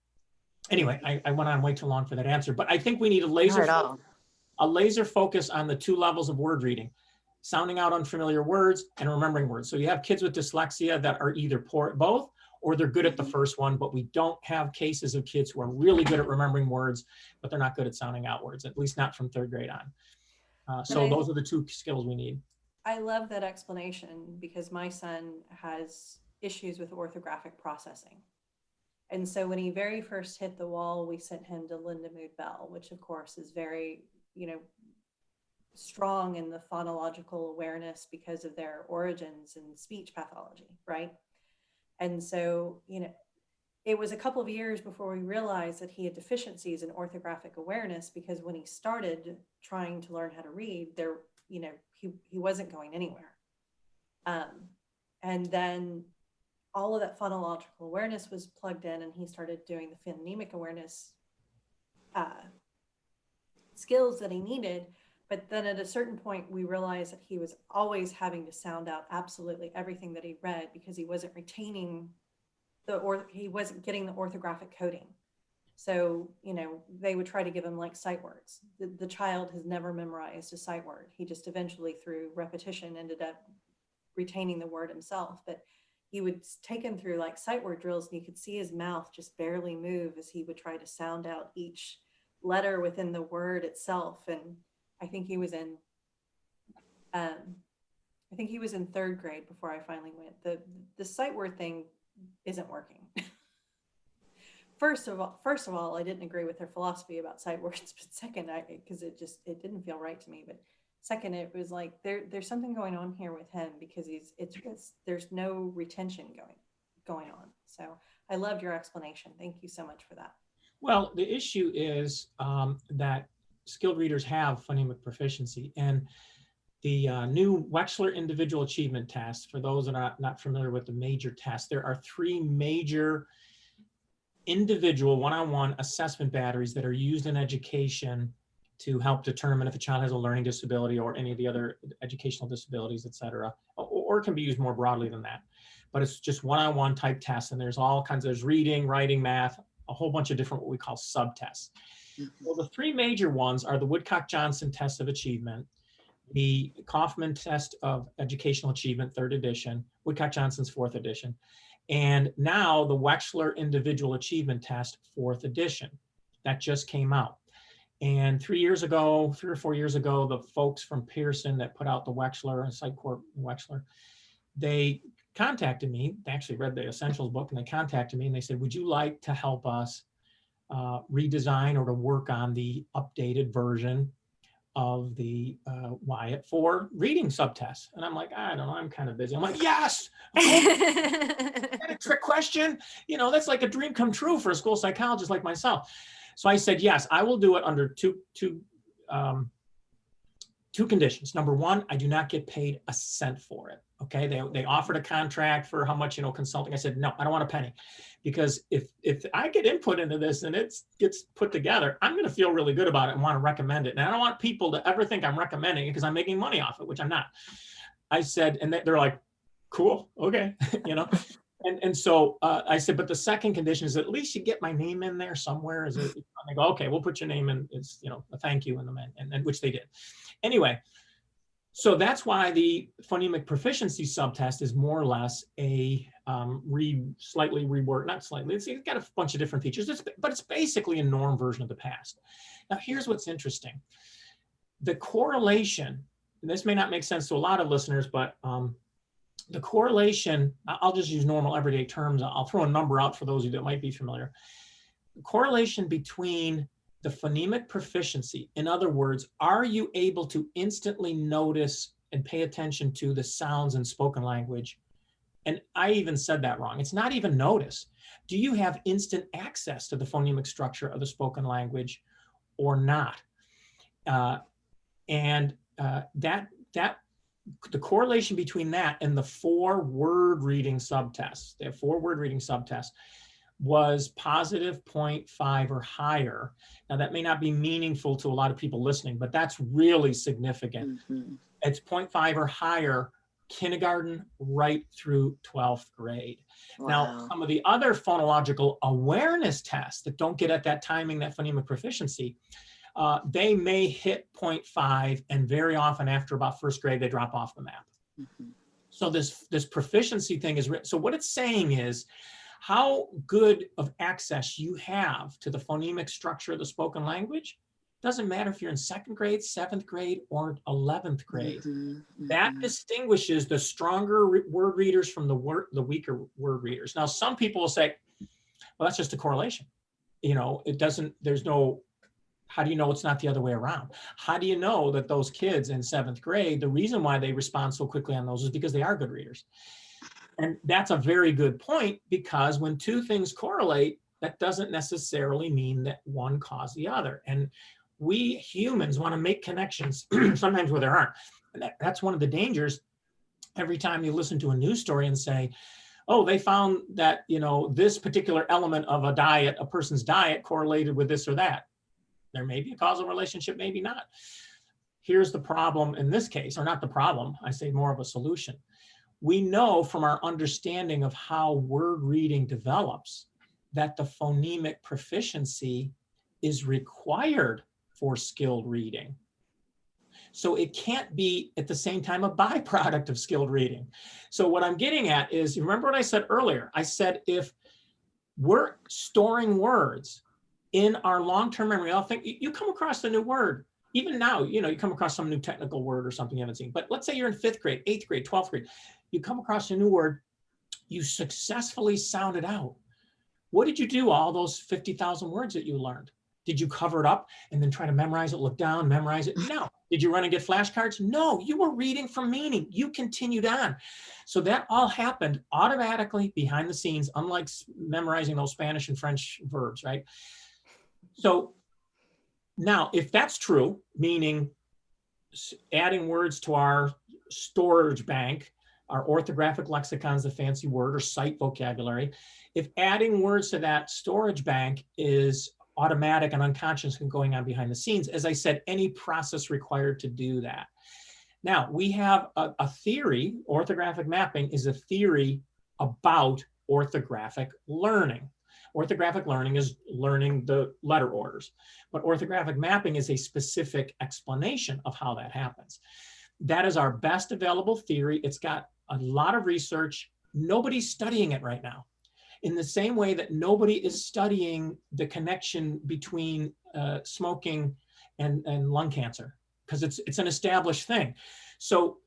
Anyway, I went on way too long for that answer, but I think we need a laser focus on the two levels of word reading: sounding out unfamiliar words and remembering words. So you have kids with dyslexia that are either poor at both, or they're good at the first one, but we don't have cases of kids who are really good at remembering words, but they're not good at sounding out words, at least not from 3rd grade on. So those are the two skills we need. I love that explanation, because my son has issues with orthographic processing. And so when he very first hit the wall, we sent him to Linda Mood Bell, which of course is very, strong in the phonological awareness because of their origins in speech pathology, right? And so, it was a couple of years before we realized that he had deficiencies in orthographic awareness, because when he started trying to learn how to read, he wasn't going anywhere. And then all of that phonological awareness was plugged in, and he started doing the phonemic awareness skills that he needed. But then at a certain point, we realized that he was always having to sound out absolutely everything that he read, because he wasn't retaining he wasn't getting the orthographic coding. So, they would try to give him like sight words. The child has never memorized a sight word. He just eventually, through repetition, ended up retaining the word himself. But he would take him through like sight word drills, and you could see his mouth just barely move as he would try to sound out each letter within the word itself. And I think he was in 3rd grade before I finally went. The sight word thing isn't working. First of all, I didn't agree with their philosophy about sight words, but second, because it didn't feel right to me. But second, it was like there's something going on here with him, because there's no retention going on. So I loved your explanation. Thank you so much for that. Well, the issue is that skilled readers have phonemic proficiency, and the new Wechsler individual achievement test, for those that are not familiar with the major tests, there are 3 major individual one-on-one assessment batteries that are used in education to help determine if a child has a learning disability or any of the other educational disabilities, et cetera, or it can be used more broadly than that. But it's just one-on-one type tests, and there's all kinds, there's reading, writing, math, a whole bunch of different what we call subtests. Well, the 3 major ones are the Woodcock-Johnson test of achievement, the Kaufman test of educational achievement, 3rd edition, Woodcock-Johnson's 4th edition, and now the Wechsler individual achievement test, 4th edition, that just came out. And 3 or 4 years ago, the folks from Pearson that put out the Wechsler and Sitecorp Wechsler, they contacted me. They actually read the Essentials book, and they contacted me and they said, would you like to help us redesign or to work on the updated version of the Wyatt 4 reading subtest? And I'm like, I don't know, I'm kind of busy. I'm like, yes, a trick question. That's like a dream come true for a school psychologist like myself. So I said, yes, I will do it under two conditions. Number one, I do not get paid a cent for it. Okay, they offered a contract for how much, consulting. I said, no, I don't want a penny, because if I get input into this and it gets put together, I'm going to feel really good about it and want to recommend it. And I don't want people to ever think I'm recommending it because I'm making money off it, which I'm not. I said, and they're like, cool, okay, And so I said, but the second condition is at least you get my name in there somewhere. They go, okay, we'll put your name in. It's a thank you in the and which they did. Anyway, so that's why the phonemic proficiency subtest is more or less a slightly reworked, not slightly. It's got a bunch of different features, but it's basically a norm version of the past. Now, here's what's interesting: the correlation. And this may not make sense to a lot of listeners, but the correlation, I'll just use normal everyday terms. I'll throw a number out for those of you that might be familiar. The correlation between the phonemic proficiency, in other words, are you able to instantly notice and pay attention to the sounds in spoken language? And I even said that wrong. It's not even notice. Do you have instant access to the phonemic structure of the spoken language or not? The correlation between that and the 4 word reading subtests, the 4 word reading subtests, was positive 0.5 or higher. Now that may not be meaningful to a lot of people listening, but that's really significant. It's 0.5 or higher, kindergarten right through 12th grade. Wow. Now, some of the other phonological awareness tests that don't get at that timing, that phonemic proficiency, they may hit 0.5, and very often after about 1st grade, they drop off the map. So this proficiency thing is, so what it's saying is how good of access you have to the phonemic structure of the spoken language. Doesn't matter if you're in 2nd grade, 7th grade, or 11th grade. That distinguishes the stronger word readers from the weaker word readers. Now, some people will say, well, that's just a correlation. You know, it doesn't, there's no, how do you know it's not the other way around? How do you know that those kids in 7th grade, the reason why they respond so quickly on those is because they are good readers. And that's a very good point, because when 2 things correlate, that doesn't necessarily mean that one caused the other. And we humans want to make connections sometimes where there aren't. And that's one of the dangers. Every time you listen to a news story and say, oh, they found that, you know, this particular element of a diet, a person's diet correlated with this or that. There may be a causal relationship, maybe not. Here's the problem in this case, or not the problem, I say more of a solution. We know from our understanding of how word reading develops that the phonemic proficiency is required for skilled reading. So it can't be at the same time a byproduct of skilled reading. So what I'm getting at is, you remember what I said earlier? I said if we're storing words in our long-term memory, I'll think you come across a new word. Even now, you know, you come across some new technical word or something you haven't seen. But let's say you're in 5th grade, 8th grade, 12th grade. You come across a new word, you successfully sound it out. What did you do all those 50,000 words that you learned? Did you cover it up and then try to memorize it, look down, memorize it? No. Did you run and get flashcards? No, you were reading from meaning. You continued on. So that all happened automatically behind the scenes, unlike memorizing those Spanish and French verbs, right? So now, if that's true, meaning adding words to our storage bank, our orthographic lexicons, the fancy word, or sight vocabulary, if adding words to that storage bank is automatic and unconscious and going on behind the scenes, as I said, any process required to do that. Now, we have a theory. Orthographic mapping is a theory about orthographic learning. Orthographic learning is learning the letter orders, but orthographic mapping is a specific explanation of how that happens. That is our best available theory. It's got a lot of research. Nobody's studying it right now. In the same way that nobody is studying the connection between smoking and lung cancer, because it's an established thing. So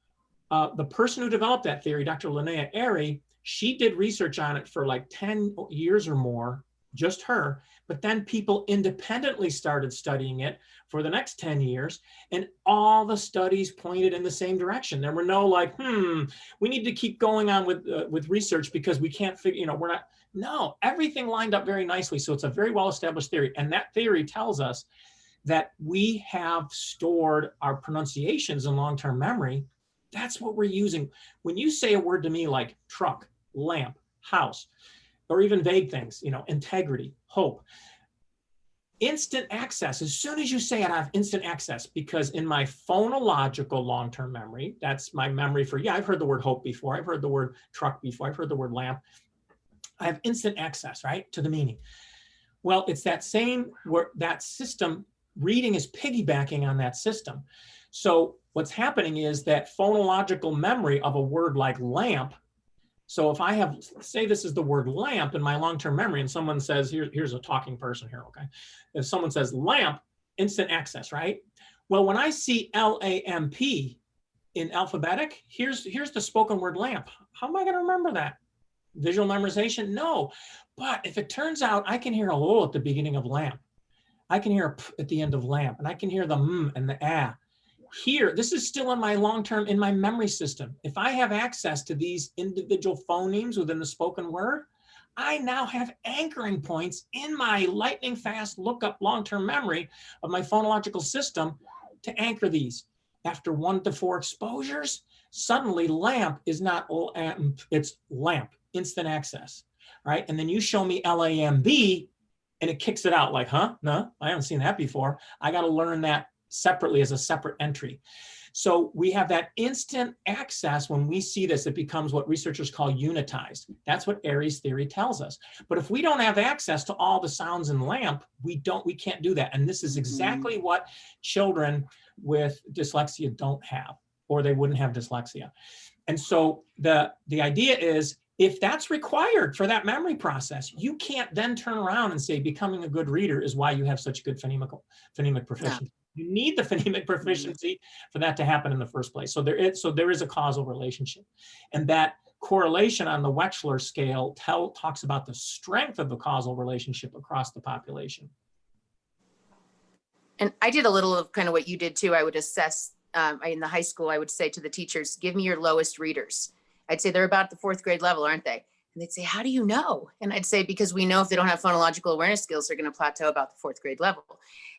the person who developed that theory, Dr. Linnea Airy, she did research on it for like 10 years or more, just her, but then people independently started studying it for the next 10 years, and all the studies pointed in the same direction. There were no like, we need to keep going on with research because we can't figure, you know, we're not, no, everything lined up very nicely. So it's a very well-established theory. And that theory tells us that we have stored our pronunciations in long-term memory. That's what we're using. When you say a word to me like truck, lamp, house, or even vague things, you know, integrity, hope, instant access. As soon as you say it, I have instant access, because in my phonological long-term memory, that's my memory for, yeah, I've heard the word hope before. I've heard the word truck before. I've heard the word lamp. I have instant access, right, to the meaning. Well, it's that same where that system, reading is piggybacking on that system. So what's happening is that phonological memory of a word like lamp. So if I have, say this is the word lamp in my long-term memory, and someone says, here's a talking person here, okay? If someone says lamp, instant access, right? Well, when I see L-A-M-P in alphabetic, here's the spoken word lamp. How am I gonna remember that? Visual memorization? No. But if it turns out I can hear a O at the beginning of lamp, I can hear a P at the end of lamp, and I can hear the M and the A. Here, this is still in my long-term, in my memory system. If I have access to these individual phonemes within the spoken word, I now have anchoring points in my lightning fast lookup long-term memory of my phonological system to anchor these. After 1 to 4 exposures, suddenly LAMP is not LAMP, it's LAMP, instant access, right? And then you show me LAMB and it kicks it out like, huh? No, I haven't seen that before. I got to learn that separately as a separate entry. So we have that instant access. When we see this, it becomes what researchers call unitized. That's what Aries theory tells us. But if we don't have access to all the sounds in LAMP, we can't do that. And this is exactly what children with dyslexia don't have, or they wouldn't have dyslexia. And so the idea is, if that's required for that memory process, you can't then turn around and say becoming a good reader is why you have such good phonemic proficiency. You need the phonemic proficiency for that to happen in the first place. So there is a causal relationship. And that correlation on the Wechsler scale talks about the strength of the causal relationship across the population. And I did a little of kind of what you did too. I would assess in the high school, I would say to the teachers, give me your lowest readers. I'd say they're about the 4th grade level, aren't they? And they'd say, how do you know? And I'd say, because we know if they don't have phonological awareness skills, they're going to plateau about the 4th grade level.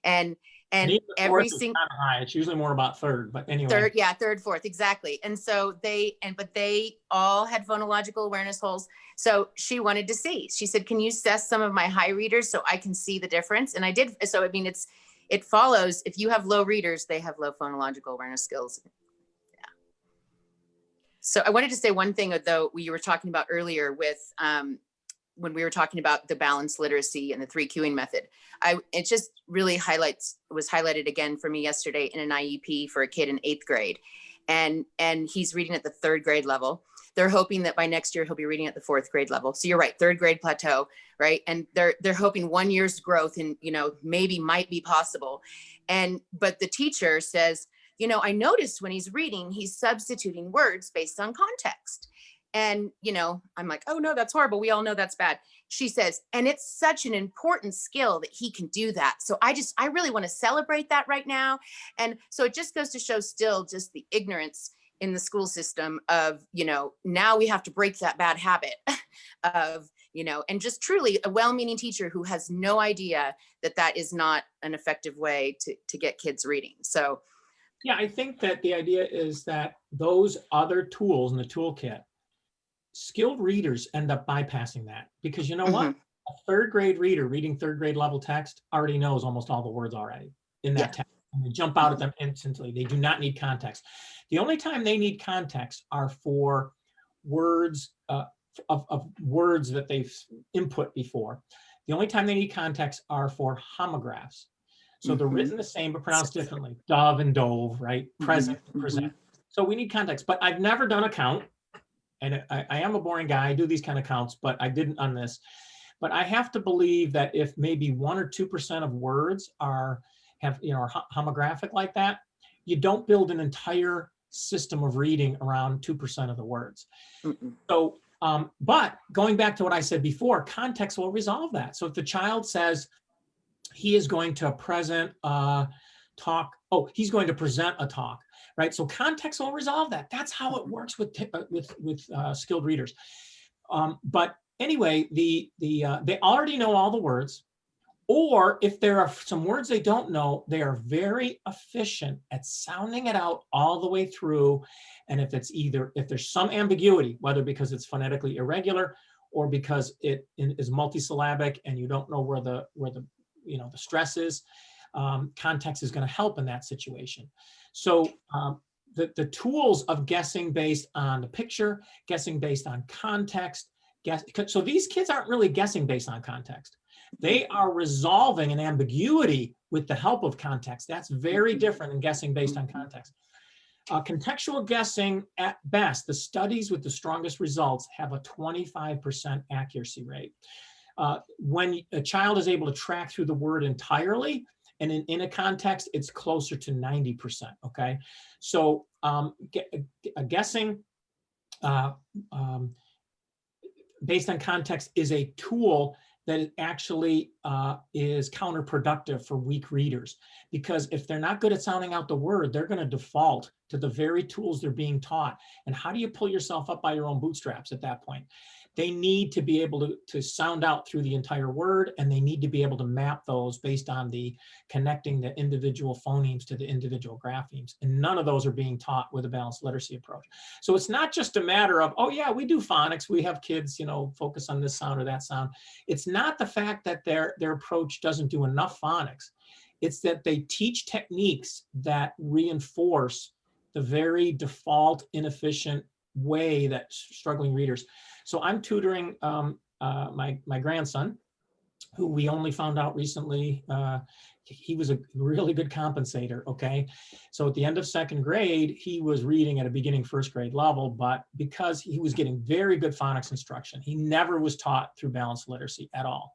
And every single high, it's usually more about 3rd, but anyway. 3rd, yeah, 3rd, 4th, exactly. And so but they all had phonological awareness holes. So she wanted to see. She said, can you assess some of my high readers so I can see the difference? And I did. So I mean, it follows, if you have low readers, they have low phonological awareness skills. So I wanted to say one thing, though, you were talking about earlier with when we were talking about the balanced literacy and the 3 cueing method. It just really was highlighted again for me yesterday in an IEP for a kid in 8th grade. And he's reading at the 3rd grade level. They're hoping that by next year he'll be reading at the 4th grade level. So you're right, 3rd grade plateau, right? And they're hoping 1 year's growth and, maybe might be possible. But the teacher says, I noticed when he's reading, he's substituting words based on context. And, I'm like, oh no, that's horrible. We all know that's bad. She says, and it's such an important skill that he can do that. So I really want to celebrate that right now. And so it just goes to show still just the ignorance in the school system of, now we have to break that bad habit of, and just truly a well-meaning teacher who has no idea that is not an effective way to get kids reading. So yeah, I think that the idea is that those other tools in the toolkit, skilled readers end up bypassing that, because you know what? A 3rd grade reader reading 3rd grade level text already knows almost all the words already in that text. And they jump out at them instantly. They do not need context. The only time they need context are for words of words that they've input before. The only time they need context are for homographs. So they're written the same but pronounced differently. Dove and dove, right? Present, present. So we need context. But I've never done a count. And I am a boring guy. I do these kind of counts, but I didn't on this. But I have to believe that if maybe 1 or 2% of words are homographic like that, you don't build an entire system of reading around 2% of the words. So, but going back to what I said before, context will resolve that. So if the child says he is going to present a talk, he's going to present a talk, right? So context will resolve that. That's how it works with skilled readers. But anyway, they already know all the words, or if there are some words they don't know, they are very efficient at sounding it out all the way through. And if there's some ambiguity, whether because it's phonetically irregular or because it is multisyllabic and you don't know where the stress is, context is going to help in that situation. So the tools of guessing based on the picture, guessing based on context, so these kids aren't really guessing based on context. They are resolving an ambiguity with the help of context. That's very different than guessing based on context. Contextual guessing, at best, the studies with the strongest results have a 25% accuracy rate. When a child is able to track through the word entirely, and in a context, it's closer to 90%, okay? So guessing based on context is a tool that actually is counterproductive for weak readers, because if they're not good at sounding out the word, they're going to default to the very tools they're being taught. And how do you pull yourself up by your own bootstraps at that point? they need to be able to sound out through the entire word, and they need to be able to map those based on the connecting the individual phonemes to the individual graphemes. And none of those are being taught with a balanced literacy approach. So it's not just a matter of, oh yeah, we do phonics, we have kids, you know, focus on this sound or that sound. It's not the fact that their approach doesn't do enough phonics. It's that they teach techniques that reinforce the very default, inefficient way that struggling readers. So I'm tutoring my grandson, who we only found out recently, he was a really good compensator, okay? So at the end of second grade, he was reading at a beginning first grade level, but because he was getting very good phonics instruction, he never was taught through balanced literacy at all.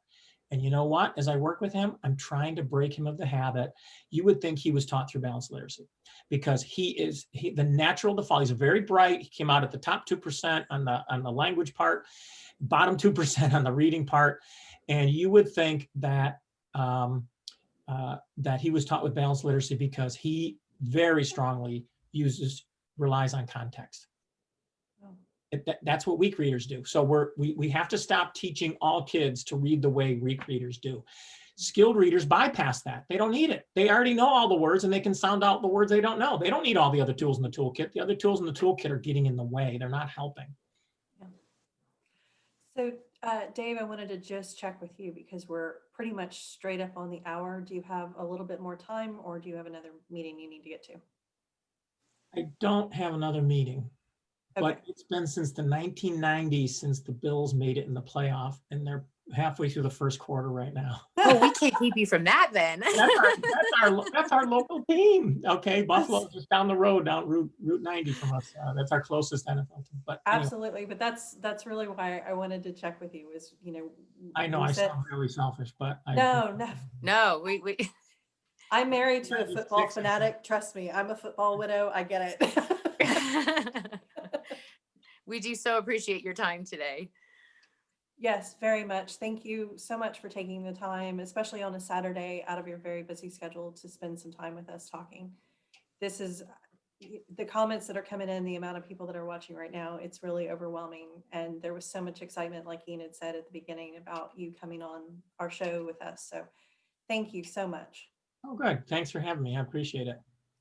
And you know what? As I work with him, I'm trying to break him of the habit. You would think he was taught through balanced literacy, because the natural default. He's very bright. He came out at the top 2% on the language part, bottom 2% on the reading part. And you would think that that he was taught with balanced literacy, because he very strongly relies on context. That's what weak readers do. So we have to stop teaching all kids to read the way weak readers do. Skilled readers bypass that. They don't need it. They already know all the words, and they can sound out the words they don't know. They don't need all the other tools in the toolkit. The other tools in the toolkit are getting in the way. They're not helping. Yeah. So Dave, I wanted to just check with you, because we're pretty much straight up on the hour. Do you have a little bit more time, or do you have another meeting you need to get to? I don't have another meeting. Okay. But it's been since the 1990s since the Bills made it in the playoff, and they're halfway through the first quarter right now. Oh, we can't keep you from that then. That's our local team. Okay, Buffalo just down the road, down Route 90 from us. That's our closest NFL team. But anyway. Absolutely, but that's really why I wanted to check with you. Is, you know, I know I sound really selfish, but no. We I'm married to a football fanatic. Trust me, I'm a football widow. I get it. We do so appreciate your time today. Yes, very much. Thank you so much for taking the time, especially on a Saturday out of your very busy schedule, to spend some time with us talking. This is the comments that are coming in, the amount of people that are watching right now. It's really overwhelming. And there was so much excitement, like Ian had said at the beginning, about you coming on our show with us. So thank you so much. Oh, good. Thanks for having me. I appreciate it.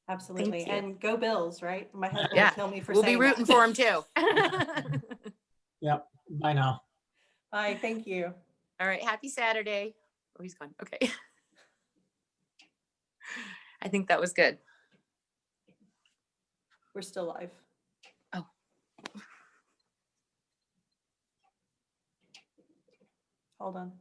Absolutely. And go Bills, right? My husband will kill me for we'll saying be rooting that. for him too. Yep. Bye now. Bye. Thank you. All right. Happy Saturday. Oh, he's gone. Okay. I think that was good. We're still live. Oh. Hold on.